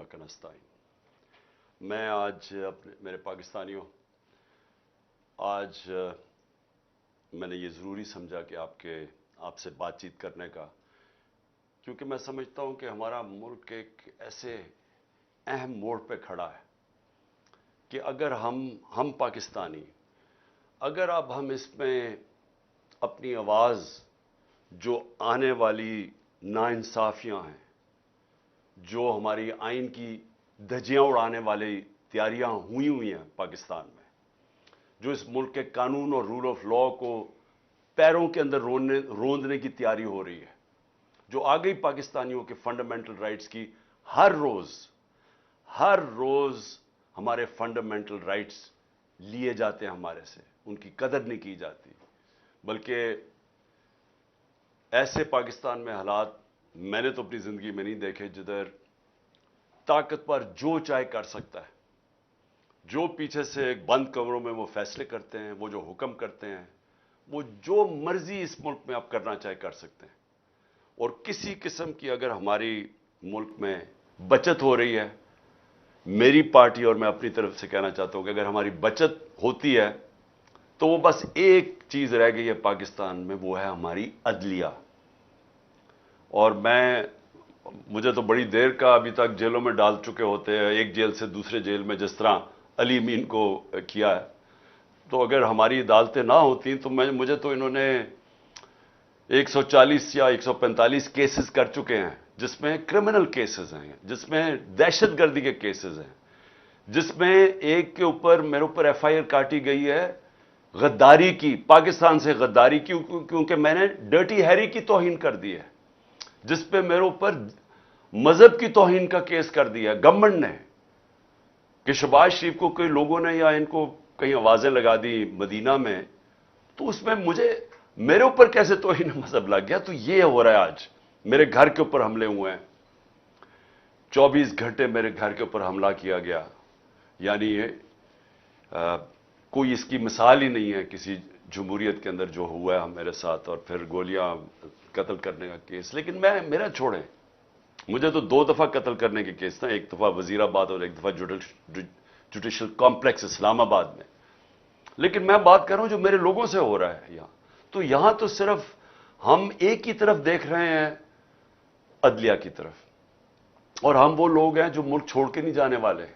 इय्याका नस्ताईन। मैं आज मेरे पाकिस्तानियों, आज मैंने ये ज़रूरी समझा कि आपसे बातचीत करने का, क्योंकि मैं समझता हूँ कि हमारा मुल्क एक ऐसे अहम मोड़ पे खड़ा है कि अगर हम पाकिस्तानी, अगर अब हम इसमें अपनी आवाज़, जो आने वाली नाइंसाफ़ियाँ हैं, जो हमारी आइन की धज्जियाँ उड़ाने वाली तैयारियाँ हुई हैं पाकिस्तान में, जो इस मुल्क के कानून और रूल ऑफ लॉ को पैरों के अंदर रोंदने की तैयारी हो रही है, जो आगे पाकिस्तानियों के फंडामेंटल राइट्स की हर रोज़ हमारे फंडामेंटल राइट्स लिए जाते हैं हमारे से, उनकी कदर नहीं की जाती। बल्कि ऐसे पाकिस्तान में हालात मैंने तो अपनी ज़िंदगी में नहीं देखे जिधर ताकतवर जो चाहे कर सकता है, जो पीछे से एक बंद कमरों में वो फैसले करते हैं, वो जो हुक्म करते हैं, वो जो मर्जी इस मुल्क में आप करना चाहे कर सकते हैं। और किसी किस्म की अगर हमारी मुल्क में बचत हो रही है, मेरी पार्टी और मैं अपनी तरफ से कहना चाहता हूं कि अगर हमारी बचत होती है तो वो बस एक चीज़ रह गई है पाकिस्तान में, वो है हमारी अदलिया। और मुझे तो बड़ी देर का अभी तक जेलों में डाल चुके होते हैं, एक जेल से दूसरे जेल में, जिस तरह अली मीन को किया है। तो अगर हमारी अदालतें ना होती तो मुझे तो इन्होंने 140 या 145 केसेस कर चुके हैं, जिसमें क्रिमिनल केसेस हैं, जिसमें दहशतगर्दी के केसेस हैं, जिसमें एक के ऊपर मेरे ऊपर FIR काटी गई है गद्दारी की, पाकिस्तान से गद्दारी की, क्योंकि मैंने डर्टी हैरी की तौहीन कर दी है, जिस पे मेरे ऊपर मजहब की तौहीन का केस कर दिया गवर्नमेंट ने, कि शहबाज शरीफ को कई लोगों ने या इनको कई आवाजें लगा दी मदीना में, तो उसमें मेरे ऊपर कैसे तौहीन मजहब लग गया। तो ये हो रहा है, आज मेरे घर के ऊपर हमले हुए हैं, 24 घंटे मेरे घर के ऊपर हमला किया गया, यानी कोई इसकी मिसाल ही नहीं है किसी जमहूरियत के अंदर जो हुआ है मेरे साथ। और फिर गोलियां, कत्ल करने का केस। लेकिन मेरा छोड़ें, मुझे तो 2 दफा कत्ल करने के केस था, एक दफा वजीराबाद और एक दफा जुडिशल कॉम्प्लेक्स इस्लामाबाद में। लेकिन मैं बात कर रहा हूं जो मेरे लोगों से हो रहा है यहां। तो यहां तो सिर्फ हम एक ही तरफ देख रहे हैं, अदलिया की तरफ, और हम वो लोग हैं जो मुल्क छोड़ के नहीं जाने वाले।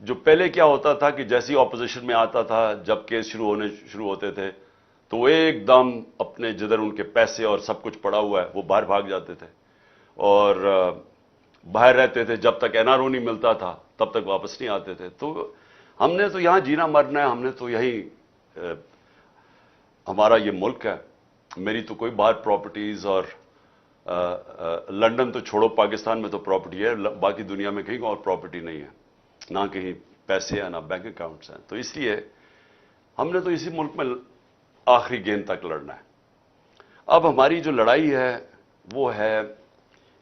जो पहले क्या होता था कि जैसी ऑपोजिशन में आता था, जब केस शुरू होते थे, तो वो एकदम अपने जिधर उनके पैसे और सब कुछ पड़ा हुआ है वो बाहर भाग जाते थे और बाहर रहते थे, जब तक NRO नहीं मिलता था तब तक वापस नहीं आते थे। तो हमने तो यहां जीना मरना है, हमने तो यही हमारा ये मुल्क है। मेरी तो कोई बाहर प्रॉपर्टीज और लंदन तो छोड़ो, पाकिस्तान में तो प्रॉपर्टी है, बाकी दुनिया में कहीं और प्रॉपर्टी नहीं है, ना कहीं पैसे हैं ना बैंक अकाउंट्स हैं। तो इसलिए हमने तो इसी मुल्क में आखिरी गेंद तक लड़ना है। अब हमारी जो लड़ाई है वो है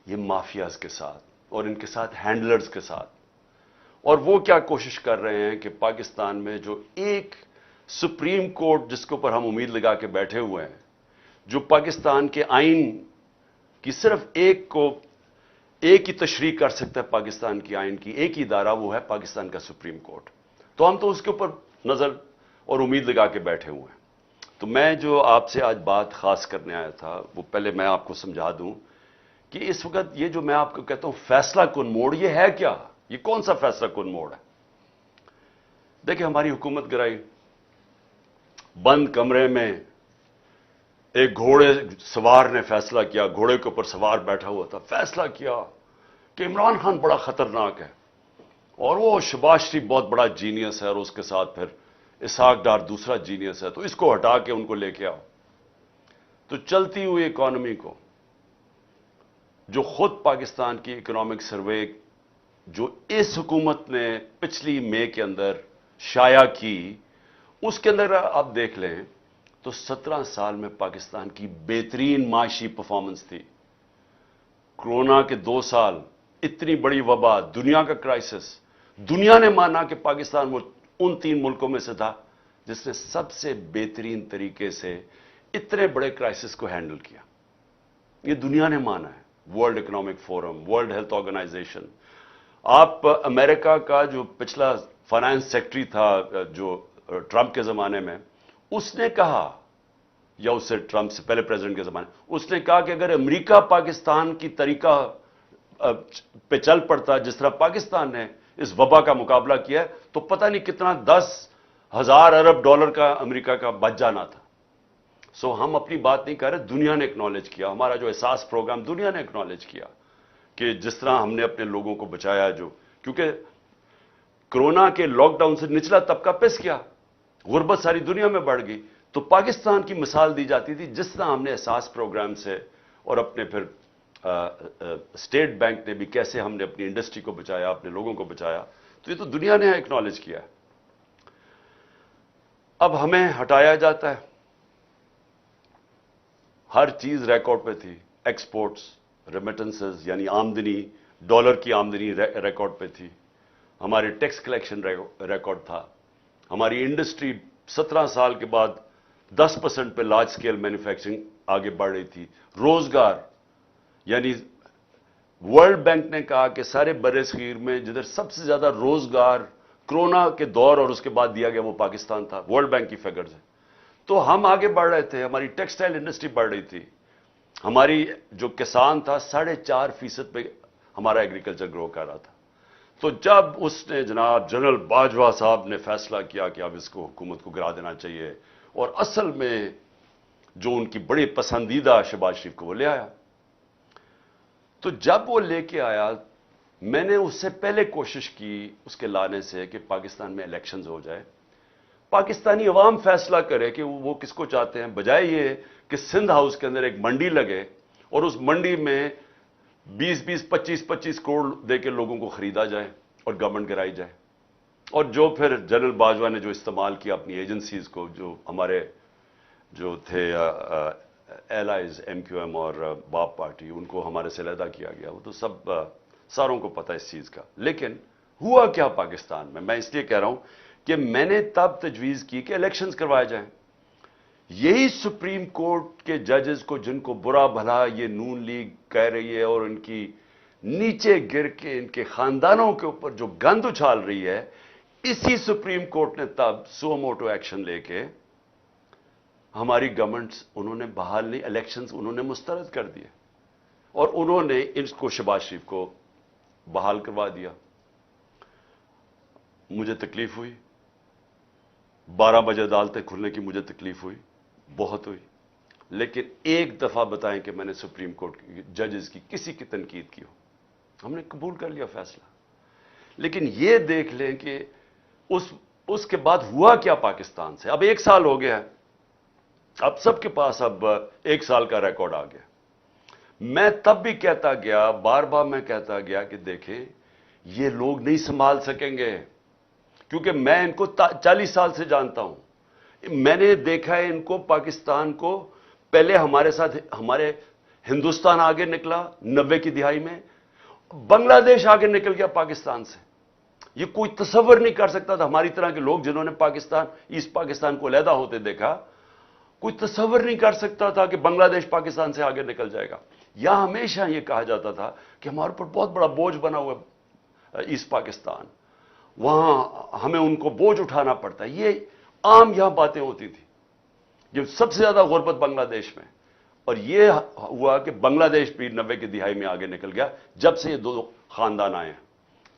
ये माफियाज के साथ और इनके साथ हैंडलर्स के साथ। और वो क्या कोशिश कर रहे हैं कि पाकिस्तान में जो एक सुप्रीम कोर्ट, जिसके ऊपर हम उम्मीद लगा के बैठे हुए हैं, जो पाकिस्तान के आइन की सिर्फ एक ही तशरीह कर सकता है, पाकिस्तान की आइन की एक ही इदारा, वो है पाकिस्तान का सुप्रीम कोर्ट। तो हम तो उसके ऊपर नजर और उम्मीद लगा के बैठे हुए हैं। तो मैं जो आपसे आज बात खास करने आया था, वो पहले मैं आपको समझा दूं कि इस वक्त ये जो मैं आपको कहता हूं फैसला कुन मोड़, ये है क्या, ये कौन सा फैसला कुन मोड़ है। देखिए, हमारी हुकूमत गिराई, बंद कमरे में एक घोड़े सवार ने फैसला किया, घोड़े के ऊपर सवार बैठा हुआ था, फैसला किया कि इमरान खान बड़ा खतरनाक है और वो शहबाज शरीफ बहुत बड़ा जीनियस है, और उसके साथ फिर इसहाक डार दूसरा जीनियस है, तो इसको हटा के उनको लेके आओ। तो चलती हुई इकोनॉमी को, जो खुद पाकिस्तान की इकोनॉमिक सर्वे जो इस हुकूमत ने पिछली मई के अंदर शाया की, उसके अंदर आप देख लें तो 17 साल में पाकिस्तान की बेहतरीन माशी परफॉर्मेंस थी। कोरोना के 2 साल, इतनी बड़ी वबा, दुनिया का क्राइसिस, दुनिया ने माना कि पाकिस्तान वो उन 3 मुल्कों में से था जिसने सबसे बेहतरीन तरीके से इतने बड़े क्राइसिस को हैंडल किया। ये दुनिया ने माना है, World Economic Forum, World Health Organization, آپ امریکہ کا جو پچھلا فائنانس سیکٹری تھا جو ٹرمپ کے زمانے میں، اس نے کہا، یا اس سے ٹرمپ سے پہلے پریزیڈنٹ کے زمانے، اس نے کہا کہ اگر امریکہ پاکستان کی طریقہ پہ چل پڑتا جس طرح پاکستان نے اس وبا کا مقابلہ کیا ہے، تو پتہ نہیں کتنا 10,000 ارب ڈالر کا امریکہ کا بچ جانا تھا۔ سو ہم اپنی بات نہیں کر رہے، دنیا نے اکنالج کیا، ہمارا جو احساس پروگرام دنیا نے اکنالج کیا کہ جس طرح ہم نے اپنے لوگوں کو بچایا، کیونکہ کرونا کے لاک ڈاؤن سے نچلا طبقہ پس گیا، غربت ساری دنیا میں بڑھ گئی، تو پاکستان کی مثال دی جاتی تھی جس طرح ہم نے احساس پروگرام سے، اور اپنے پھر اسٹیٹ بینک نے بھی کیسے ہم نے اپنی انڈسٹری کو بچایا، اپنے لوگوں کو بچایا، تو یہ تو دنیا نے اکنالج کیا ہے۔ اب ہمیں ہٹایا جاتا ہے، ہر چیز ریکارڈ پہ تھی، ایکسپورٹس، ریمیٹنسز یعنی آمدنی، ڈالر کی آمدنی ریکارڈ پہ تھی، ہمارے ٹیکس کلیکشن ریکارڈ تھا، ہماری انڈسٹری 17 سال کے بعد 10% پہ لارج سکیل مینوفیکچرنگ آگے بڑھ رہی تھی، روزگار، یعنی ورلڈ بینک نے کہا کہ سارے بر صغیر میں جدھر سب سے زیادہ روزگار کرونا کے دور اور اس کے بعد دیا گیا وہ پاکستان تھا، ورلڈ بینک کی فگرز ہیں۔ تو ہم آگے بڑھ رہے تھے، ہماری ٹیکسٹائل انڈسٹری بڑھ رہی تھی، ہماری جو کسان تھا 4.5% پہ ہمارا ایگریکلچر گرو کر رہا تھا۔ تو جب اس نے جناب جنرل باجوہ صاحب نے فیصلہ کیا کہ اب اس کو حکومت کو گرا دینا چاہیے، اور اصل میں جو ان کی بڑی پسندیدہ شہباز شریف کو وہ لے آیا، تو جب وہ لے کے آیا، میں نے اس سے پہلے کوشش کی اس کے لانے سے کہ پاکستان میں الیکشنز ہو جائے، پاکستانی عوام فیصلہ کرے کہ وہ کس کو چاہتے ہیں، بجائے یہ کہ سندھ ہاؤس کے اندر ایک منڈی لگے اور اس منڈی میں 20-20 25-25 کروڑ دے کے لوگوں کو خریدا جائے اور گورنمنٹ گرائی جائے، اور جو پھر جنرل باجوہ نے جو استعمال کیا اپنی ایجنسیز کو، جو ہمارے جو تھے ایلائز ایم کیو ایم اور باپ پارٹی، ان کو ہمارے سے علیحدہ کیا گیا، وہ تو سب ساروں کو پتہ اس چیز کا۔ لیکن ہوا کیا پاکستان میں اس لیے کہہ رہا ہوں کہ میں نے تب تجویز کی کہ الیکشنز کروائے جائیں، یہی سپریم کورٹ کے ججز کو جن کو برا بھلا یہ نون لیگ کہہ رہی ہے اور ان کی نیچے گر کے ان کے خاندانوں کے اوپر جو گند اچھال رہی ہے، اسی سپریم کورٹ نے تب سو موٹو ایکشن لے کے ہماری گورنمنٹس انہوں نے بحال نہیں، الیکشنز انہوں نے مسترد کر دیے، اور انہوں نے ان کو شہباز شریف کو بحال کروا دیا۔ مجھے تکلیف ہوئی، 12 بجے عدالتیں کھلنے کی مجھے تکلیف ہوئی، بہت ہوئی، لیکن ایک دفعہ بتائیں کہ میں نے سپریم کورٹ کی ججز کی کسی کی تنقید کی ہو، ہم نے قبول کر لیا فیصلہ۔ لیکن یہ دیکھ لیں کہ اس کے بعد ہوا کیا پاکستان سے۔ اب 1 سال ہو گیا ہے، اب سب کے پاس اب 1 سال کا ریکارڈ آ گیا۔ میں تب بھی کہتا گیا، بار بار میں کہتا گیا کہ دیکھیں یہ لوگ نہیں سنبھال سکیں گے، کیونکہ میں ان کو 40 سال سے جانتا ہوں، میں نے دیکھا ہے ان کو، پاکستان کو، پہلے ہمارے ساتھ ہمارے ہندوستان آگے نکلا 90 کی دہائی میں، بنگلہ دیش آگے نکل گیا پاکستان سے۔ یہ کوئی تصور نہیں کر سکتا تھا، ہماری طرح کے لوگ جنہوں نے ایسٹ پاکستان کو علیحدہ ہوتے دیکھا، کوئی تصور نہیں کر سکتا تھا کہ بنگلہ دیش پاکستان سے آگے نکل جائے گا۔ یہاں ہمیشہ یہ کہا جاتا تھا کہ ہمارے اوپر بہت بڑا بوجھ بنا ہوا ہے ایسٹ پاکستان، وہاں ہمیں ان کو بوجھ اٹھانا پڑتا ہے، یہ عام یہاں باتیں ہوتی تھی۔ یہ سب سے زیادہ غربت بنگلہ دیش میں، اور یہ ہوا کہ بنگلہ دیش بھی 90 کی دہائی میں آگے نکل گیا جب سے یہ 2 خاندان آئے ہیں،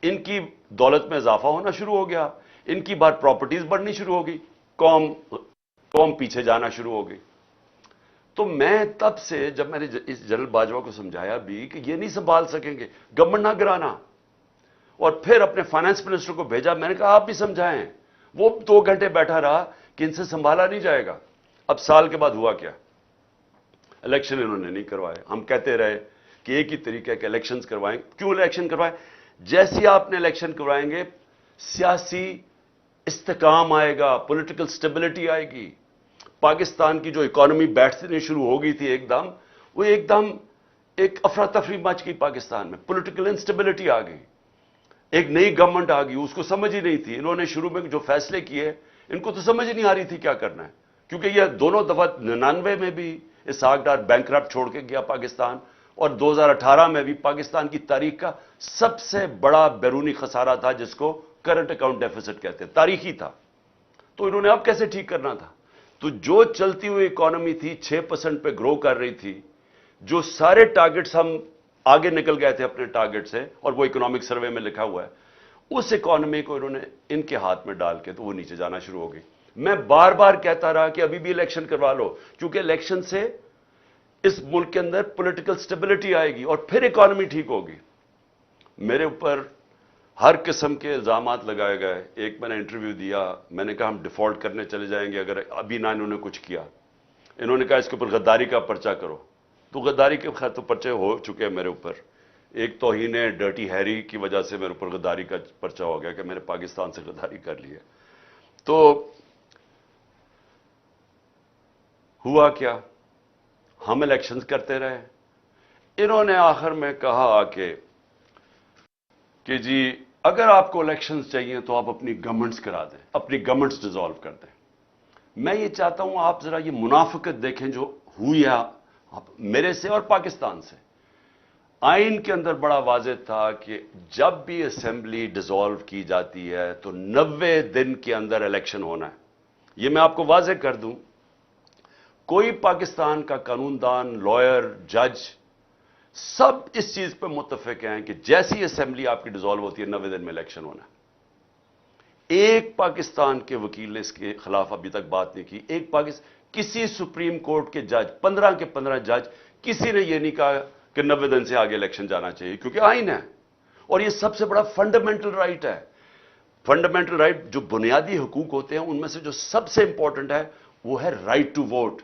ان کی دولت میں اضافہ ہونا شروع ہو گیا، ان کی بار پراپرٹیز بڑھنی شروع ہو گئی، قوم پیچھے جانا شروع ہو گئی۔ تو میں تب سے جب میں نے اس جنرل باجوہ کو سمجھایا بھی کہ یہ نہیں سنبھال سکیں گے، گورنمنٹ نہ گرانا، اور پھر اپنے فائنانس منسٹر کو بھیجا، میں نے کہا آپ بھی سمجھائیں، وہ 2 گھنٹے بیٹھا رہا کہ ان سے سنبھالا نہیں جائے گا۔ اب سال کے بعد ہوا کیا؟ الیکشن انہوں نے نہیں کروائے۔ ہم کہتے رہے کہ ایک ہی طریقہ ہے کہ الیکشنز کروائیں۔ کیوں الیکشن کروائیں؟ جیسے آپ نے الیکشن کروائیں گے سیاسی استحکام آئے گا، پولیٹیکل سٹیبلٹی آئے گی۔ پاکستان کی جو اکانومی بیٹھنے شروع ہو گئی تھی وہ ایک دم ایک افراتفری مچ گئی پاکستان میں، پولیٹیکل انسٹیبلٹی آ گئی، ایک نئی گورنمنٹ آ گئی، اس کو سمجھ ہی نہیں تھی۔ انہوں نے شروع میں جو فیصلے کیے ان کو تو سمجھ نہیں آ رہی تھی کیا کرنا ہے، کیونکہ یہ دونوں دفعہ 99 میں بھی اسحاق ڈار بینکرپٹ چھوڑ کے گیا پاکستان، اور 2018 میں بھی پاکستان کی تاریخ کا سب سے بڑا بیرونی خسارہ تھا جس کو کرنٹ اکاؤنٹ ڈیفیسٹ کہتے ہیں، تاریخی تھا. تو انہوں نے اب کیسے ٹھیک کرنا تھا؟ تو جو چلتی ہوئی اکانومی تھی 6% پہ گرو کر رہی تھی، جو سارے ٹارگٹس ہم آگے نکل گئے تھے اپنے ٹارگٹ سے، اور وہ اکنامک سروے میں لکھا ہوا ہے، اس اکانومی کو انہوں نے ان کے ہاتھ میں ڈال کے تو وہ نیچے جانا شروع ہو گئی. میں بار بار کہتا رہا کہ ابھی بھی الیکشن کروا لو، کیونکہ الیکشن سے اس ملک کے اندر پولیٹیکل سٹیبلٹی آئے گی اور پھر اکانومی ٹھیک ہوگی. میرے اوپر ہر قسم کے الزامات لگائے گئے. ایک میں نے انٹرویو دیا، میں نے کہا ہم ڈیفالٹ کرنے چلے جائیں گے اگر ابھی نہ انہوں نے کچھ کیا. انہوں نے کہا اس کے اوپر غداری کا پرچہ کرو. تو غداری کے خیر تو پرچے ہو چکے ہیں میرے اوپر. ایک توہین ڈرٹی ہیری کی وجہ سے میرے اوپر غداری کا پرچہ ہو گیا کہ میں نے پاکستان سے غداری کر لی ہے. تو ہوا کیا؟ ہم الیکشنز کرتے رہے. انہوں نے آخر میں کہا کہ جی اگر آپ کو الیکشنز چاہیے تو آپ اپنی گورنمنٹس کرا دیں، اپنی گورنمنٹس ڈیزالو کر دیں. میں یہ چاہتا ہوں آپ ذرا یہ منافقت دیکھیں جو ہوئی ہے میرے سے اور پاکستان سے. آئین کے اندر بڑا واضح تھا کہ جب بھی اسمبلی ڈیزالو کی جاتی ہے تو 90 دن کے اندر الیکشن ہونا ہے. یہ میں آپ کو واضح کر دوں، کوئی پاکستان کا قانون دان، لائر، جج سب اس چیز پہ متفق ہیں کہ جیسی اسمبلی آپ کی ڈیزالو ہوتی ہے 90 دن میں الیکشن ہونا ہے. ایک پاکستان کے وکیل نے اس کے خلاف ابھی تک بات نہیں کی. کسی سپریم کورٹ کے جج 15 کے 15 جج کسی نے یہ نہیں کہا کہ 90 دن سے آگے الیکشن جانا چاہیے، کیونکہ آئین ہے اور یہ سب سے بڑا فنڈامنٹل رائٹ ہے. فنڈامنٹل رائٹ جو بنیادی حقوق ہوتے ہیں ان میں سے جو سب سے امپورٹنٹ ہے وہ ہے رائٹ ٹو ووٹ،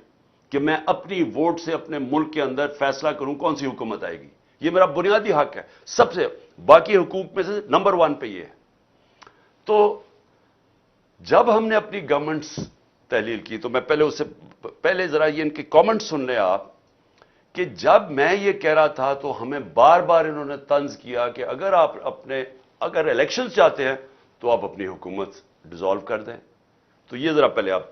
کہ میں اپنی ووٹ سے اپنے ملک کے اندر فیصلہ کروں کون سی حکومت آئے گی. یہ میرا بنیادی حق ہے. سب سے باقی حقوق میں سے نمبر 1 پہ یہ ہے. تو جب ہم نے اپنی گورنمنٹس تحلیل کی تو میں پہلے ذرا یہ ان کے کامنٹ سن لیں آپ، کہ جب میں یہ کہہ رہا تھا تو ہمیں بار بار انہوں نے طنز کیا کہ اگر الیکشن چاہتے ہیں تو آپ اپنی حکومت ڈیزالو کر دیں. تو یہ ذرا پہلے آپ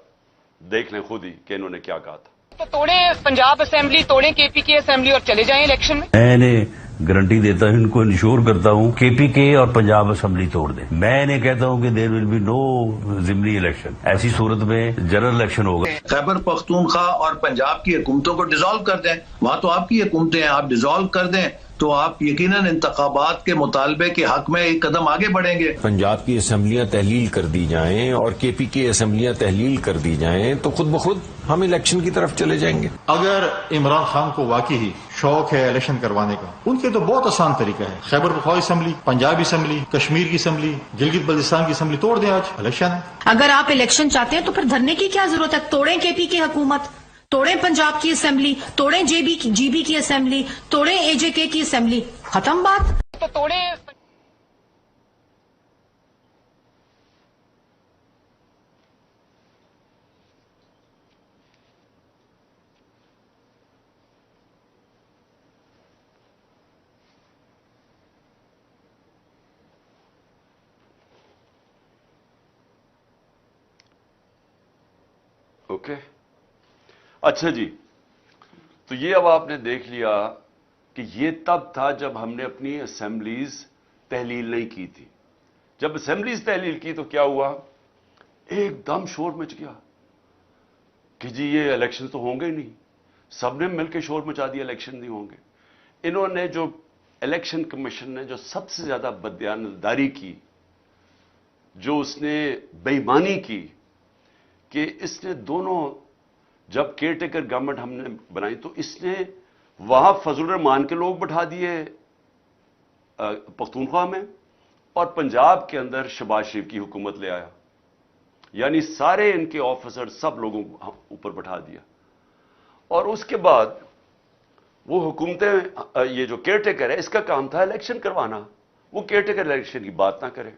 دیکھ لیں خود ہی کہ انہوں نے کیا کہا تھا. تو توڑیں پنجاب اسمبلی، توڑیں کے پی کے اسمبلی اور چلے جائیں الیکشن میں. میں نے گارنٹی دیتا ہوں، ان کو انشور کرتا ہوں کے پی کے اور پنجاب اسمبلی توڑ دیں. میں نے کہتا ہوں کہ دیر ول بی نو ضمنی الیکشن. ایسی صورت میں جنرل الیکشن ہوگا. خیبر پختونخوا اور پنجاب کی حکومتوں کو ڈیزالو کر دیں. وہاں تو آپ کی حکومتیں ہیں، آپ ڈیزالو کر دیں تو آپ یقیناً انتخابات کے مطالبے کے حق میں ایک قدم آگے بڑھیں گے. پنجاب کی اسمبلیاں تحلیل کر دی جائیں اور کے پی کی اسمبلیاں تحلیل کر دی جائیں تو خود بخود ہم الیکشن کی طرف چلے جائیں گے. اگر عمران خان کو واقعی شوق ہے الیکشن کروانے کا، ان کے تو بہت آسان طریقہ ہے. خیبر پختونخوا اسمبلی، پنجاب اسمبلی، کشمیر کی اسمبلی، گلگت بلتستان کی اسمبلی توڑ دیں. آج الیکشن ہے. اگر آپ الیکشن چاہتے ہیں تو پھر دھرنے کی کیا ضرورت ہے؟ توڑیں کے پی کی حکومت، توڑیں پنجاب کی اسمبلی، توڑیں جی بی کی اسمبلی، توڑیں اے جے کے کی اسمبلی. ختم بات. تو توڑیں. اوکے، اچھا جی. تو یہ اب آپ نے دیکھ لیا کہ یہ تب تھا جب ہم نے اپنی اسمبلیز تحلیل نہیں کی تھی. جب اسمبلیز تحلیل کی تو کیا ہوا؟ ایک دم شور مچ گیا کہ جی یہ الیکشن تو ہوں گے ہی نہیں. سب نے مل کے شور مچا دیا الیکشن نہیں ہوں گے. انہوں نے جو الیکشن کمیشن نے جو سب سے زیادہ بددیانتداری کی، جو اس نے بے ایمانی کی، کہ اس نے دونوں جب کیئر ٹیکر گورنمنٹ ہم نے بنائی تو اس نے وہاں فضل الرحمان کے لوگ بٹھا دیے پختونخوا میں، اور پنجاب کے اندر شہباز شریف کی حکومت لے آیا. یعنی سارے ان کے آفیسر سب لوگوں کو اوپر بٹھا دیا. اور اس کے بعد وہ حکومتیں، یہ جو کیئر ٹیکر ہے اس کا کام تھا الیکشن کروانا، وہ کیئر ٹیکر الیکشن کی بات نہ کرے.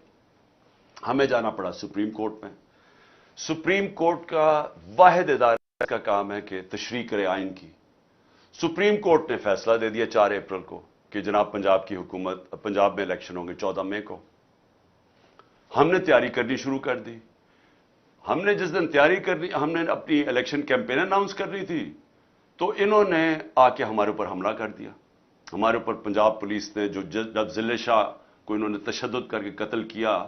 ہمیں جانا پڑا سپریم کورٹ میں. سپریم کورٹ کا واحد ادارہ کا کام ہے کہ تشریح کرے آئین کی. سپریم کورٹ نے فیصلہ دے دیا 4 اپریل کو کہ جناب پنجاب میں الیکشن ہوں گے 14 مئی کو. ہم نے تیاری کرنی شروع کر دی. ہم نے جس دن تیاری کرنی، ہم نے اپنی الیکشن کیمپین اناؤنس کرنی تھی، تو انہوں نے آ کے ہمارے اوپر حملہ کر دیا. ہمارے اوپر پنجاب پولیس نے جو جب ضلع شاہ کو انہوں نے تشدد کر کے قتل کیا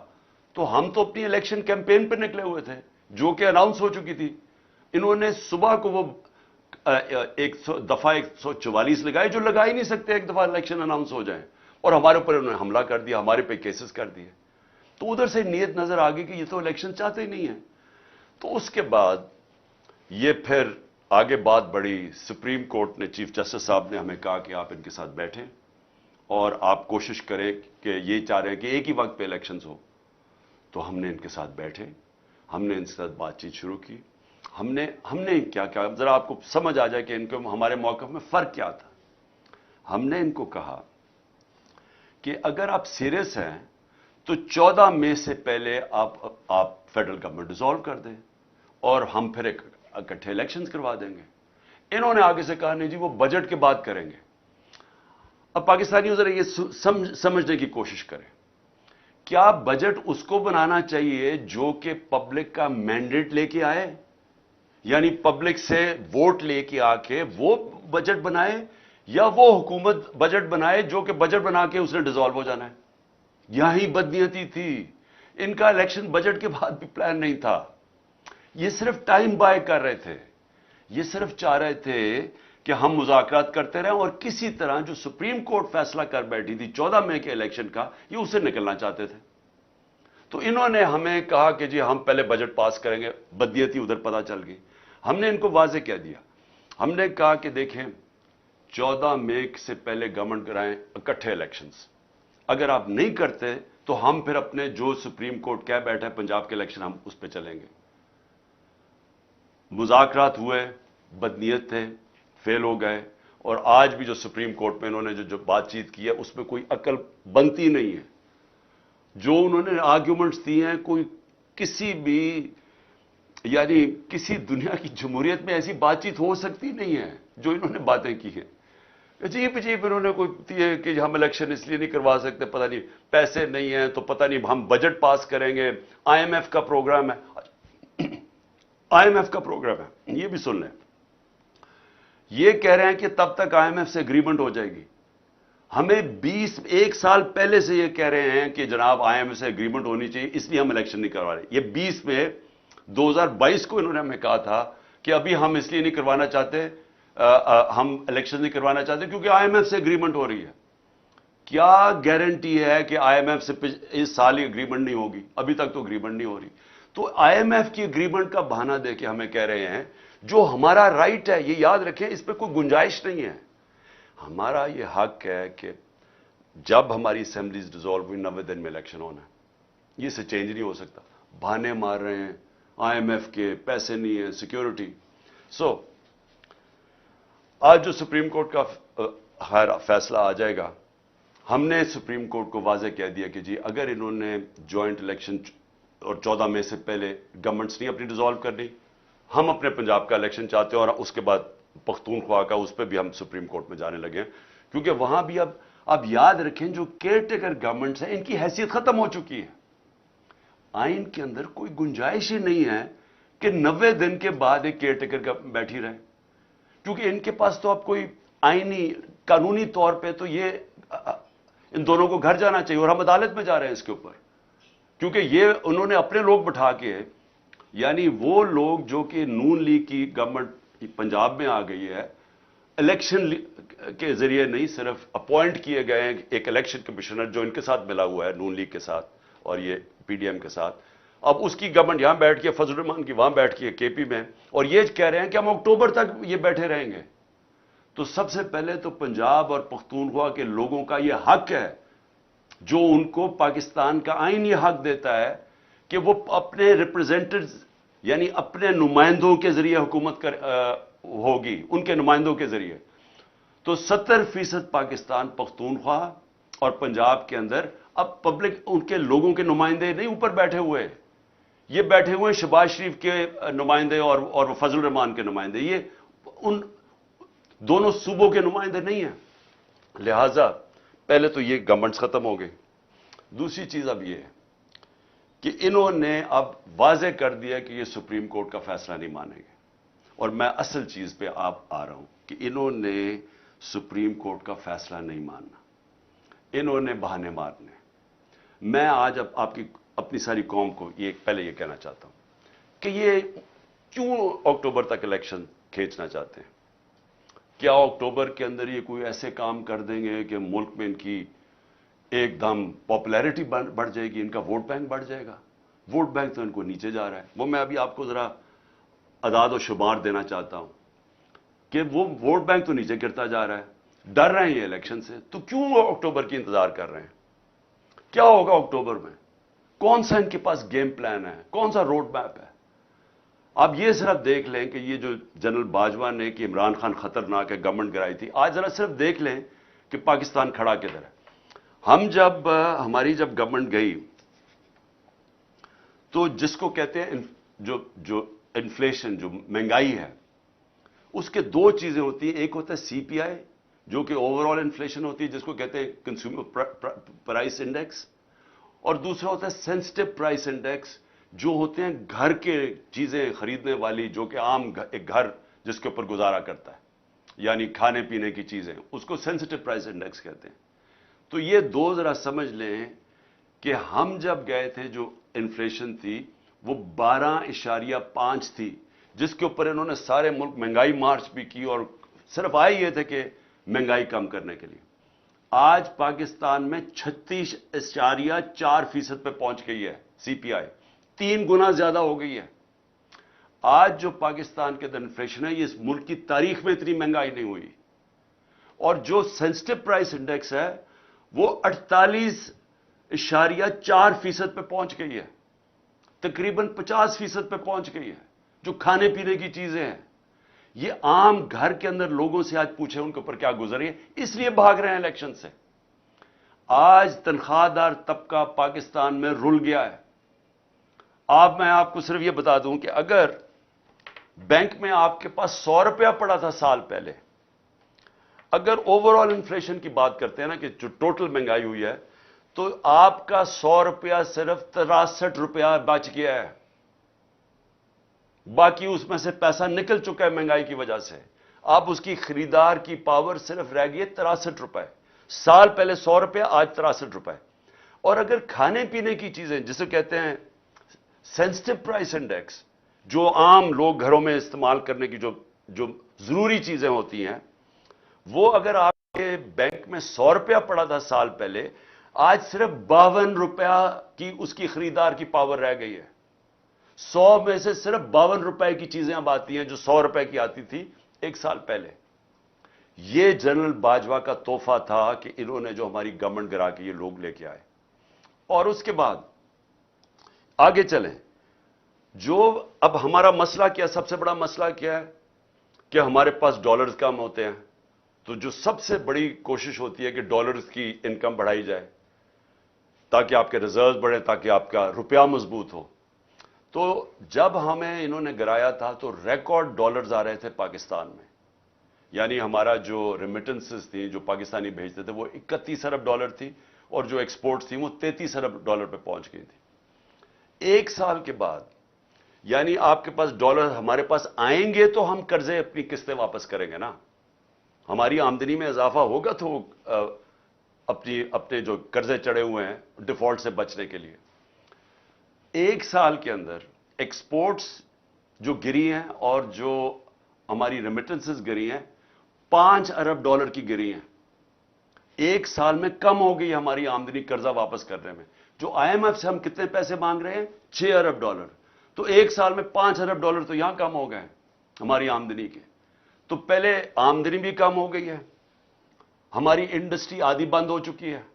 تو ہم تو اپنی الیکشن کیمپین پہ نکلے ہوئے تھے جو کہ اناؤنس ہو چکی تھی. انہوں نے صبح کو وہ دفعہ 144 لگائے جو لگا ہی نہیں سکتے ایک دفعہ الیکشن اناؤنس ہو جائیں, اور ہمارے اوپر انہوں نے حملہ کر دیا, ہمارے پہ کیسز کر دیے. تو ادھر سے نیت نظر آ گئی کہ یہ تو الیکشن چاہتے ہی نہیں ہیں. تو اس کے بعد یہ پھر آگے بات بڑھی. سپریم کورٹ نے چیف جسٹس صاحب نے ہمیں کہا کہ آپ ان کے ساتھ بیٹھیں اور آپ کوشش کریں کہ یہ چاہ رہے ہیں کہ ایک ہی وقت پہ الیکشنز ہو. تو ہم نے ان کے ساتھ بیٹھے, ہم نے ان کے ساتھ بات چیت شروع کی. ہم نے کیا کیا ذرا آپ کو سمجھ آ جائے کہ ان کو ہمارے موقف میں فرق کیا تھا. ہم نے ان کو کہا کہ اگر آپ سیریس ہیں تو 14 مئی سے پہلے آپ فیڈرل گورنمنٹ ڈیزالو کر دیں اور ہم پھر اکٹھے الیکشنز کروا دیں گے. انہوں نے آگے سے کہا نہیں جی وہ بجٹ کے بعد کریں گے. اب پاکستانیوں ذرا یہ سمجھنے کی کوشش کریں, کیا بجٹ اس کو بنانا چاہیے جو کہ پبلک کا مینڈیٹ لے کے آئے, یعنی پبلک سے ووٹ لے کے آ کے وہ بجٹ بنائے, یا وہ حکومت بجٹ بنائے جو کہ بجٹ بنا کے اس نے ڈیزالو ہو جانا ہے؟ یہی بدنیتی تھی. ان کا الیکشن بجٹ کے بعد بھی پلان نہیں تھا. یہ صرف ٹائم بائی کر رہے تھے. یہ صرف چاہ رہے تھے کہ ہم مذاکرات کرتے رہیں اور کسی طرح جو سپریم کورٹ فیصلہ کر بیٹھی تھی 14 مئی کے الیکشن کا, یہ اسے نکلنا چاہتے تھے. تو انہوں نے ہمیں کہا کہ جی ہم پہلے بجٹ پاس کریں گے. بدنیتی ادھر پتہ چل گئی. ہم نے ان کو واضح کہہ دیا, ہم نے کہا کہ دیکھیں 14 مئی سے پہلے گورنمنٹ کرائیں اکٹھے الیکشنز. اگر آپ نہیں کرتے تو ہم پھر اپنے جو سپریم کورٹ کہہ بیٹھے پنجاب کے الیکشن ہم اس پہ چلیں گے. مذاکرات ہوئے, بدنیت تھے, فیل ہو گئے, اور آج بھی جو سپریم کورٹ میں انہوں نے جو بات چیت کی ہے اس میں کوئی عقل بنتی نہیں ہے. جو انہوں نے آرگیومنٹس دیے ہیں, کوئی کسی بھی یعنی کسی دنیا کی جمہوریت میں ایسی بات چیت ہو سکتی نہیں ہے جو انہوں نے باتیں کی ہیں. عجیب انہوں نے کوئی ہے کہ ہم الیکشن اس لیے نہیں کروا سکتے, پتہ نہیں پیسے نہیں ہیں تو پتہ نہیں ہم بجٹ پاس کریں گے. آئی ایم ایف کا پروگرام ہے, آئی ایم ایف کا پروگرام ہے, یہ بھی سن لیں. یہ کہہ رہے ہیں کہ تب تک آئی ایم ایف سے اگریمنٹ ہو جائے گی. ہمیں 1 سال پہلے سے یہ کہہ رہے ہیں کہ جناب آئی ایم ایف سے اگریمنٹ ہونی چاہیے, اس لیے ہم الیکشن نہیں کروا رہے. یہ 20 میں 2022 کو انہوں نے ہمیں کہا تھا کہ ابھی ہم اس لیے نہیں کروانا چاہتے, ہم الیکشن نہیں کروانا چاہتے کیونکہ آئی ایم ایف سے اگریمنٹ ہو رہی ہے. کیا گارنٹی ہے کہ آئی ایم ایف سے اس سال ہی اگریمنٹ نہیں ہوگی؟ ابھی تک تو اگریمنٹ نہیں ہو رہی. تو آئی ایم ایف کی اگریمنٹ کا بہانہ دے کے ہمیں کہہ رہے ہیں جو ہمارا رائٹ ہے, یہ یاد رکھیں اس پہ کوئی گنجائش نہیں ہے. ہمارا یہ حق ہے کہ جب ہماری اسمبلیز ڈیزالو ہوئی 90 دن میں الیکشن ہونا ہے. یہ سے چینج نہیں ہو سکتا. بہانے مار رہے ہیں آئی ایم ایف کے, پیسے نہیں ہیں, سیکیورٹی. سو آج جو سپریم کورٹ کا فیصلہ آ جائے گا, ہم نے سپریم کورٹ کو واضح کہہ دیا کہ جی اگر انہوں نے جوائنٹ الیکشن اور 14 مئی سے پہلے گورنمنٹس نہیں اپنی ڈیزالو کرنی, ہم اپنے پنجاب کا الیکشن چاہتے ہیں, اور اس کے بعد پختونخوا کا, اس پہ بھی ہم سپریم کورٹ میں جانے لگے ہیں. کیونکہ وہاں بھی اب یاد رکھیں جو کیئر ٹیکر گورنمنٹس ہیں ان کی حیثیت ختم ہو چکی ہے. آئین کے اندر کوئی گنجائش ہی نہیں ہے کہ 90 دن کے بعد ایک کیئر ٹیکر بیٹھی رہے, کیونکہ ان کے پاس تو اب کوئی آئینی قانونی طور پہ تو یہ ان دونوں کو گھر جانا چاہیے, اور ہم عدالت میں جا رہے ہیں اس کے اوپر. کیونکہ یہ انہوں نے اپنے لوگ بٹھا کے, یعنی وہ لوگ جو کہ نون لیگ کی گورنمنٹ پنجاب میں آ گئی ہے, الیکشن کے ذریعے نہیں, صرف اپوائنٹ کیے گئے ہیں ایک الیکشن کمشنر جو ان کے ساتھ ملا ہوا ہے نون لیگ کے ساتھ اور یہ پی ڈی ایم کے ساتھ. اب اس کی گورنمنٹ یہاں بیٹھ کے, فضل الرحمان کی وہاں بیٹھ کے کے پی میں, اور یہ کہہ رہے ہیں کہ ہم اکتوبر تک یہ بیٹھے رہیں گے. تو سب سے پہلے تو پنجاب اور پختونخوا کے لوگوں کا یہ حق ہے جو ان کو پاکستان کا آئین یہ حق دیتا ہے کہ وہ اپنے ریپرزینٹیوز یعنی اپنے نمائندوں کے ذریعے حکومت ہوگی, ان کے نمائندوں کے ذریعے. تو 70% پاکستان پختونخوا اور پنجاب کے اندر اب پبلک ان کے لوگوں کے نمائندے نہیں اوپر بیٹھے ہوئے, یہ بیٹھے ہوئے شہباز شریف کے نمائندے اور فضل الرحمان کے نمائندے, یہ ان دونوں صوبوں کے نمائندے نہیں ہیں. لہذا پہلے تو یہ گورنمنٹس ختم ہو گئی. دوسری چیز اب یہ ہے کہ انہوں نے اب واضح کر دیا کہ یہ سپریم کورٹ کا فیصلہ نہیں مانیں گے, اور میں اصل چیز پہ آپ آ رہا ہوں کہ انہوں نے सुप्रीम कोर्ट का फैसला नहीं मानना, इन्होंने बहाने मारने। मैं आज आपकी अपनी सारी कौम को पहले ये कहना चाहता हूं कि ये क्यों अक्टूबर तक इलेक्शन खींचना चाहते हैं। क्या अक्टूबर के अंदर ये कोई ऐसे काम कर देंगे कि मुल्क में इनकी एकदम पॉपुलैरिटी बढ़ जाएगी, इनका वोट बैंक बढ़ जाएगा? वोट बैंक तो इनको नीचे जा रहा है। वो मैं अभी आपको जरा अदाद और शुमार देना चाहता हूं कि वो वोट बैंक तो नीचे गिरता जा रहा है। डर रहे हैं ये इलेक्शन से, तो क्यों अक्टूबर की इंतजार कर रहे हैं? क्या होगा अक्टूबर में? कौन सा इनके पास गेम प्लान है, कौन सा रोड मैप है? आप ये सिर्फ देख लें कि ये जो जनरल बाजवा ने कि इमरान खान खतरनाक है, गवर्नमेंट गिराई थी, आज जरा सिर्फ देख लें कि पाकिस्तान खड़ा किधर है। हमारी जब गवर्नमेंट गई तो जिसको कहते हैं जो इन्फ्लेशन, जो महंगाई है, उसके दो चीजें होती हैं। एक होता है सीपीआई, जो कि ओवरऑल इन्फ्लेशन होती है, जिसको कहते हैं कंज्यूमर प्राइस इंडेक्स, और दूसरा होता है सेंसिटिव प्राइस इंडेक्स, जो होते हैं घर के चीजें खरीदने वाली, जो कि आम एक घर जिसके ऊपर गुजारा करता है, यानी खाने पीने की चीजें, उसको सेंसिटिव प्राइस इंडेक्स कहते हैं। तो ये दो जरा समझ लें कि हम जब गए थे जो इन्फ्लेशन थी वो 12.5 थी, जिसके ऊपर इन्होंने सारे मुल्क महंगाई मार्च भी की और सिर्फ आए ये थे कि महंगाई कम करने के लिए। आज पाकिस्तान में 36.4% पे पहुंच गई है सीपीआई, 3 गुना ज्यादा हो गई है। आज जो पाकिस्तान के अंदर इन्फ्लेशन है, ये इस मुल्क की तारीख में इतनी महंगाई नहीं हुई। और जो सेंसिटिव प्राइस इंडेक्स है वो 48.4% पे पहुंच गई है, तकरीबन 50% पे पहुंच गई है। जो खाने पीने की चीजें हैं, ये आम घर के अंदर लोगों से आज पूछे उनके ऊपर क्या गुजरी है, इसलिए भाग रहे हैं इलेक्शन से। आज तनख्वाहदार तबका पाकिस्तान में रुल गया है। मैं आपको सिर्फ ये बता दूं कि अगर बैंक में आपके पास 100 रुपया पड़ा था साल पहले, अगर ओवरऑल इन्फ्लेशन की बात करते हैं ना कि जो टोटल महंगाई हुई है, तो आपका 100 रुपया सिर्फ 63 रुपया बच गया है। बाकी उसमें से पैसा निकल चुका है महंगाई की वजह से। अब उसकी खरीदार की पावर सिर्फ रह गई है 63 रुपए। साल पहले 100 रुपया, आज 63 रुपए। और अगर खाने पीने की चीजें, जिसे कहते हैं सेंसिटिव प्राइस इंडेक्स, जो आम लोग घरों में इस्तेमाल करने की जो जरूरी चीजें होती हैं, वो अगर आपके बैंक में 100 रुपया पड़ा था साल पहले, आज सिर्फ 52 रुपया की उसकी खरीदार की पावर रह गई है। 100 में से सिर्फ 52 रुपए की चीजें अब आती हैं जो 100 रुपए की आती थी एक साल पहले। यह जनरल बाजवा का तोहफा था कि इन्होंने जो हमारी गवर्नमेंट गिरा के ये लोग लेके आए। और उसके बाद आगे चलें, जो अब हमारा मसला क्या, सबसे बड़ा मसला क्या है कि हमारे पास डॉलर्स कम होते हैं। तो जो सबसे बड़ी कोशिश होती है कि डॉलर्स की इनकम बढ़ाई जाए ताकि आपके रिजर्व बढ़े, ताकि आपका रुपया मजबूत हो। तो जब हमें इन्होंने गिराया था तो रिकॉर्ड डॉलर्स आ रहे थे पाकिस्तान में, यानी हमारा जो रेमिटेंसेस थी जो पाकिस्तानी भेजते थे वो 31 अरब डॉलर थी, और जो एक्सपोर्ट्स थी वो 33 अरब डॉलर पे पहुंच गई थी। एक साल के बाद, यानी आपके पास डॉलर हमारे पास आएंगे तो हम कर्जे अपनी किस्तें वापस करेंगे ना, हमारी आमदनी में इजाफा होगा तो अपने जो कर्जे चढ़े हुए हैं डिफॉल्ट से बचने के लिए। एक साल के अंदर एक्सपोर्ट्स जो गिरी हैं और जो हमारी रेमिटेंसेस गिरी हैं, 5 अरब डॉलर की गिरी हैं। एक साल में कम हो गई हमारी आमदनी कर्जा वापस करने में। जो आईएमएफ से हम कितने पैसे मांग रहे हैं, 6 अरब डॉलर, तो एक साल में 5 अरब डॉलर तो यहां कम हो गए हमारी आमदनी के। तो पहले आमदनी भी कम हो गई है, हमारी इंडस्ट्री आधी बंद हो चुकी है।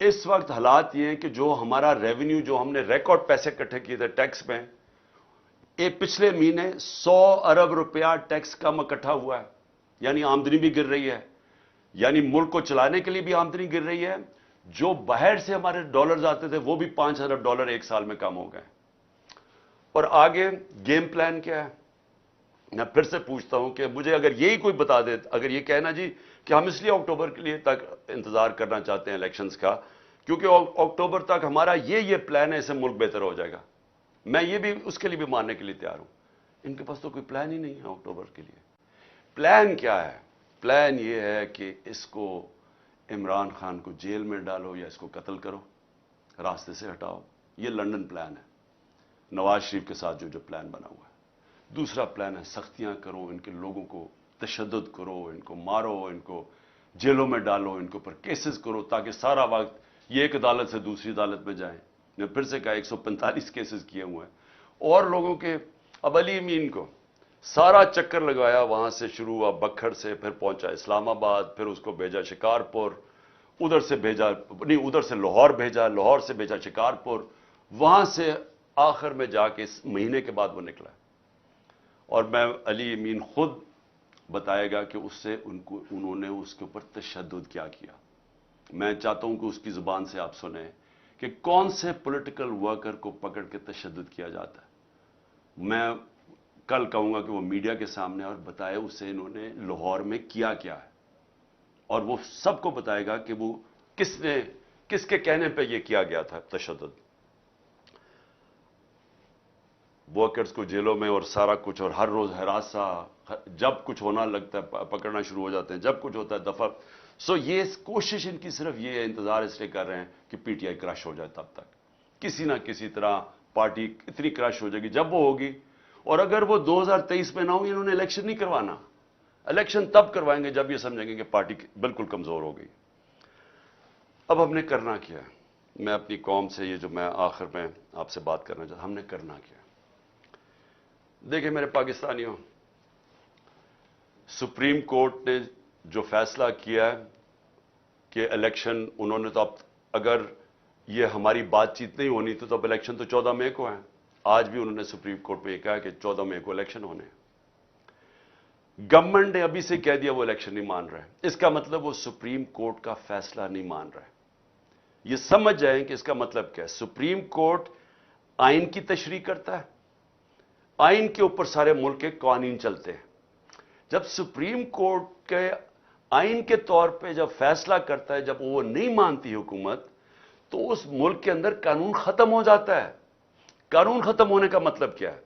इस वक्त हालात ये हैं कि जो हमारा रेवेन्यू, जो हमने रिकॉर्ड पैसे इकट्ठे किए थे टैक्स में, पिछले महीने 100 अरब रुपया टैक्स कम इकट्ठा हुआ है, यानी आमदनी भी गिर रही है, यानी मुल्क को चलाने के लिए भी आमदनी गिर रही है। जो बाहर से हमारे डॉलर्स आते थे वो भी 5 अरब डॉलर एक साल में कम हो गए। और आगे गेम प्लान क्या है? मैं फिर से पूछता हूं कि मुझे अगर यही कोई बता दे, अगर ये कहना जी कि हम इसलिए अक्टूबर के लिए तक इंतजार करना चाहते हैं इलेक्शंस का क्योंकि अक्टूबर तक हमारा ये प्लान है, इससे मुल्क बेहतर हो जाएगा, मैं ये भी उसके लिए भी मानने के लिए तैयार हूं। इनके पास तो कोई प्लान ही नहीं है अक्टूबर के लिए। प्लान क्या है? प्लान ये है कि इसको इमरान खान को जेल में डालो या इसको कत्ल करो, रास्ते से हटाओ। ये लंदन प्लान है, नवाज शरीफ के साथ जो प्लान बना हुआ है। दूसरा प्लान है सख्तियां करो, इनके लोगों को तशद्दुद करो, इनको मारो, इनको जेलों में डालो, इनके ऊपर केसेस करो, ताकि सारा वक्त ये एक अदालत से दूसरी अदालत में जाएं। मैं फिर से कहा 145 केसेस किए हुए हैं और लोगों के। अब अली अमीन को सारा चक्कर लगाया, वहां से शुरू हुआ बखर से, फिर पहुंचा इस्लामाबाद, फिर उसको भेजा शिकारपुर, उधर से भेजा नहीं, उधर से लाहौर भेजा, लाहौर से भेजा शिकारपुर, वहां से आखिर में जाके इस महीने के बाद वो निकला। और मैं अली अमीन खुद बताएगा कि उससे उन्होंने उसके ऊपर तशद्दुद क्या किया। मैं चाहता हूं कि उसकी जुबान से आप सुने कि कौन से पॉलिटिकल वर्कर को पकड़ के तशद्दुद किया जाता है। मैं कल कहूंगा कि वो मीडिया के सामने और बताए उसे इन्होंने लाहौर में किया क्या है, और वो सबको बताएगा कि वो किसके कहने पे ये किया गया था तशद्दुद। वर्कर्स को जेलों में और सारा कुछ, और हर रोज हरासा, जब कुछ होना लगता है पकड़ना शुरू हो जाते हैं, जब कुछ होता है दफा। सो ये कोशिश इनकी सिर्फ ये है, इंतजार इसलिए कर रहे हैं कि पीटीआई क्रश हो जाए। तब तक किसी ना किसी तरह पार्टी इतनी क्रश हो जाएगी जब वो होगी। और अगर वो 2023 में ना होगी, इन्होंने इलेक्शन नहीं करवाना। इलेक्शन तब करवाएंगे जब ये समझेंगे कि पार्टी बिल्कुल कमजोर हो गई। अब हमने करना क्या है, मैं अपनी कौम से ये जो मैं आखिर में आपसे बात करना चाहता, हमने करना क्या है। देखिए मेरे पाकिस्तानियों, सुप्रीम कोर्ट ने जो फैसला किया है कि इलेक्शन, उन्होंने तो अब अगर ये हमारी बातचीत नहीं होनी तो अब इलेक्शन तो 14 मई को है। आज भी उन्होंने सुप्रीम कोर्ट में ये कहा कि 14 मई को इलेक्शन होने। गवर्नमेंट ने अभी से कह दिया वो इलेक्शन नहीं मान रहे, इसका मतलब वो सुप्रीम कोर्ट का फैसला नहीं मान रहे। ये समझ जाएं कि इसका मतलब क्या है। सुप्रीम कोर्ट आइन की तशरीह करता है, आइन के ऊपर सारे मुल्क के कानून चलते हैं। जब सुप्रीम कोर्ट के आइन के तौर पे जब फैसला करता है, जब वो नहीं मानती हुकूमत, तो उस मुल्क के अंदर कानून खत्म हो जाता है। कानून खत्म होने का मतलब क्या है?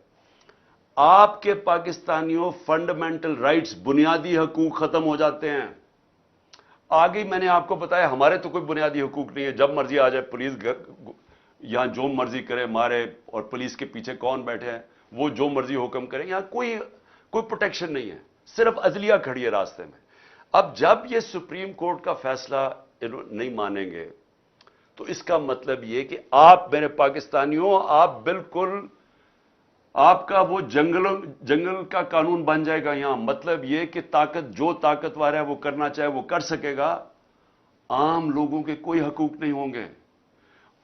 आपके पाकिस्तानियों फंडामेंटल राइट्स, बुनियादी हकूक खत्म हो जाते हैं। आगे मैंने आपको बताया हमारे तो कोई बुनियादी हकूक नहीं है, जब मर्जी आ जाए पुलिस यहां जो मर्जी करे मारे, और पुलिस के पीछे कौन बैठे हैं वो जो मर्जी हुक्म करें, यहां कोई प्रोटेक्शन नहीं है, सिर्फ अदलिया खड़ी है रास्ते में। अब जब ये सुप्रीम कोर्ट का फैसला नहीं मानेंगे तो इसका मतलब ये कि आप मेरे पाकिस्तानियों, आप बिल्कुल, आपका वो जंगल का कानून बन जाएगा यहां। मतलब ये कि जो ताकतवर है वो करना चाहे वो कर सकेगा, आम लोगों के कोई हकूक नहीं होंगे।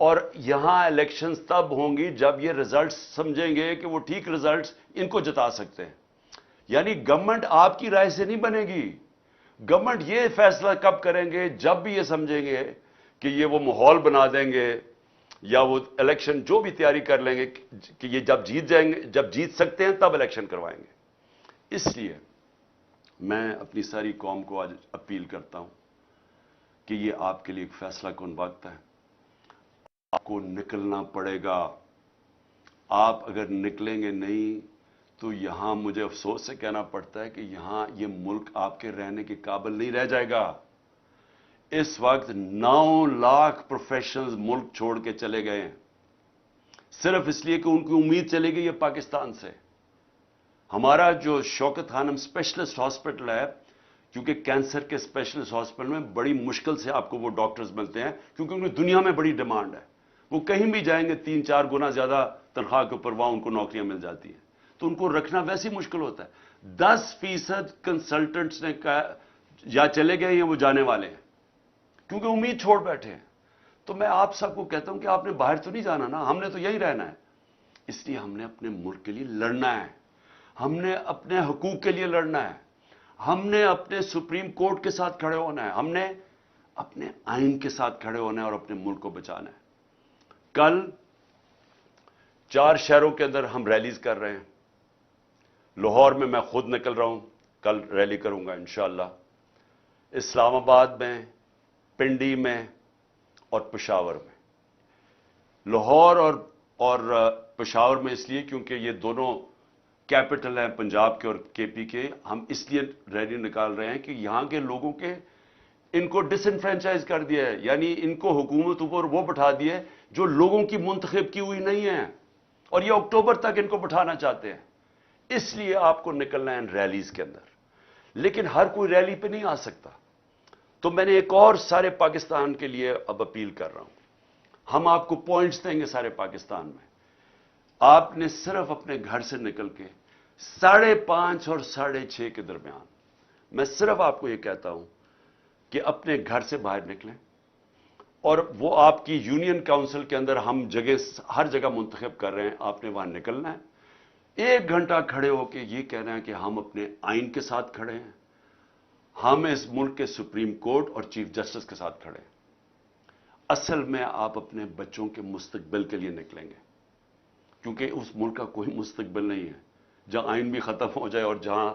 और यहां इलेक्शंस तब होंगी जब ये रिजल्ट्स समझेंगे कि वो ठीक रिजल्ट्स इनको जिता सकते हैं। यानी गवर्नमेंट आपकी राय से नहीं बनेगी। गवर्नमेंट ये फैसला कब करेंगे, जब भी ये समझेंगे कि ये वो माहौल बना देंगे या वो इलेक्शन जो भी तैयारी कर लेंगे कि ये जब जीत जाएंगे, जब जीत सकते हैं तब इलेक्शन करवाएंगे। इसलिए मैं अपनी सारी कौम को आज अपील करता हूं कि ये आपके लिए एक फैसला कुन वक्त है। आपको निकलना पड़ेगा। आप अगर निकलेंगे नहीं तो यहां मुझे अफसोस से कहना पड़ता है कि यहां ये मुल्क आपके रहने के काबिल नहीं रह जाएगा। इस वक्त 9 लाख प्रोफेशनल्स मुल्क छोड़ के चले गए हैं, सिर्फ इसलिए कि उनकी उम्मीद चली गई है पाकिस्तान से। हमारा जो शौकत खानम स्पेशलिस्ट हॉस्पिटल है, क्योंकि कैंसर के स्पेशलिस्ट हॉस्पिटल में बड़ी मुश्किल से आपको वो डॉक्टर्स मिलते हैं, क्योंकि उनकी दुनिया में बड़ी डिमांड है। वो कहीं भी जाएंगे 3-4 गुना ज्यादा तनख्वाह के ऊपर वहां उनको नौकरियां मिल जाती हैं, तो उनको रखना वैसे ही मुश्किल होता है। 10% कंसल्टेंट्स ने कहा या चले गए या वो जाने वाले हैं, क्योंकि उम्मीद छोड़ बैठे हैं। तो मैं आप सबको कहता हूं कि आपने बाहर तो नहीं जाना ना, हमने तो यही रहना है। इसलिए हमने अपने मुल्क के लिए लड़ना है, हमने अपने हकूक के लिए लड़ना है, हमने अपने सुप्रीम कोर्ट के साथ खड़े होना है, हमने अपने आइन के साथ खड़े होना है और अपने मुल्क को बचाना है। कल 4 शहरों के अंदर हम रैलीज कर रहे हैं। लाहौर में मैं खुद निकल रहा हूं, कल रैली करूंगा इंशाअल्लाह। इस्लामाबाद में, पिंडी में और पेशावर में। लाहौर और पेशावर में इसलिए क्योंकि ये दोनों कैपिटल है पंजाब के और केपी के, हम इसलिए रैली निकाल रहे हैं कि यहां के लोगों के इनको डिसइनफ्रेंचाइज कर दिया है, यानी इनको हुकूमत ऊपर वो बैठा दिया है जो लोगों की मुंतखब की हुई नहीं है, और ये अक्टूबर तक इनको बैठाना चाहते हैं। इसलिए आपको निकलना है इन रैलीज के अंदर, लेकिन हर कोई रैली पे नहीं आ सकता। तो मैंने एक और सारे पाकिस्तान के लिए अब अपील कर रहा हूं, हम आपको पॉइंट्स देंगे सारे पाकिस्तान में, आपने सिर्फ अपने घर से निकल के 5:30 और 6:30 के दरमियान, मैं सिर्फ आपको यह कहता हूं कि अपने घर से बाहर निकलें, और वो आपकी यूनियन काउंसिल के अंदर हम हर जगह मुंतखब कर रहे हैं, आपने वहां निकलना है। 1 घंटा खड़े होकर ये कह रहे हैं कि हम अपने आइन के साथ खड़े हैं, हम इस मुल्क के सुप्रीम कोर्ट और चीफ जस्टिस के साथ खड़े हैं। असल में आप अपने बच्चों के मुस्तकबिल के लिए निकलेंगे, क्योंकि उस मुल्क का कोई मुस्तकबिल नहीं है जहां आइन भी खत्म हो जाए और जहां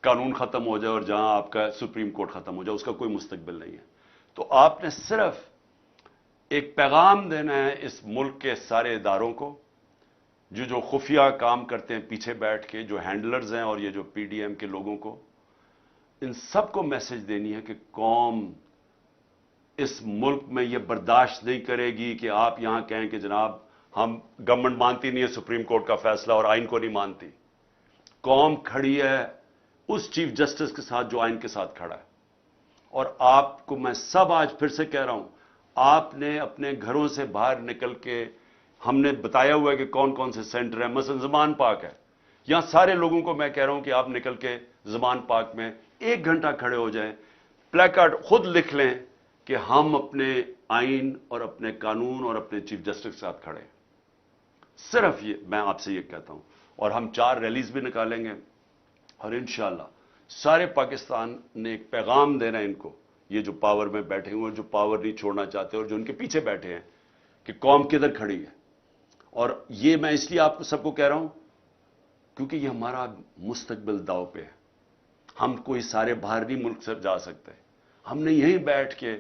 कानून खत्म हो जाए और जहां आपका सुप्रीम कोर्ट खत्म हो जाए, उसका कोई मुस्तकबिल नहीं है। तो आपने सिर्फ एक पैगाम देना है इस मुल्क के सारे इदारों को, जो खुफिया काम करते हैं पीछे बैठ के, जो हैंडलर्स हैं और ये जो पीडीएम के लोगों को, इन सबको मैसेज देनी है कि कौम इस मुल्क में यह बर्दाश्त नहीं करेगी कि आप यहां कहें कि जनाब हम गवर्नमेंट मानती नहीं है सुप्रीम कोर्ट का फैसला और आइन को नहीं मानती। कौम खड़ी है उस चीफ जस्टिस के साथ जो आइन के साथ खड़ा है। और आपको मैं सब आज फिर से कह रहा हूं, आपने अपने घरों से बाहर निकल के, हमने बताया हुआ है कि कौन कौन से सेंटर है, मसलन ज़मान पार्क है, यहां सारे लोगों को मैं कह रहा हूं कि आप निकल के ज़मान पार्क में 1 घंटा खड़े हो जाएं, प्लेकार्ड खुद लिख लें कि हम अपने आइन और अपने कानून और अपने चीफ जस्टिस के साथ खड़े हैं। सिर्फ ये मैं आपसे ये कहता हूं, और हम 4 रैलीज भी निकालेंगे, और इंशाअल्लाह सारे पाकिस्तान ने एक पैगाम देना है इनको, ये जो पावर में बैठे हुए हैं, जो पावर नहीं छोड़ना चाहते और जो उनके पीछे बैठे हैं, कि कौम किधर खड़ी है। और ये मैं इसलिए आपको सबको कह रहा हूं क्योंकि ये हमारा मुस्तकबिल दाव पे है। हम कोई सारे बाहर नहीं मुल्क से जा सकते, हमने यहीं बैठ के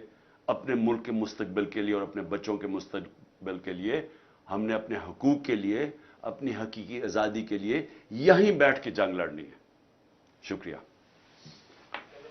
अपने मुल्क के मुस्तकबिल के लिए और अपने बच्चों के मुस्तकबिल के लिए, हमने अपने हकूक के लिए, अपनी हकीकी आज़ादी के लिए यहीं बैठ के जंग लड़नी है। शुक्रिया।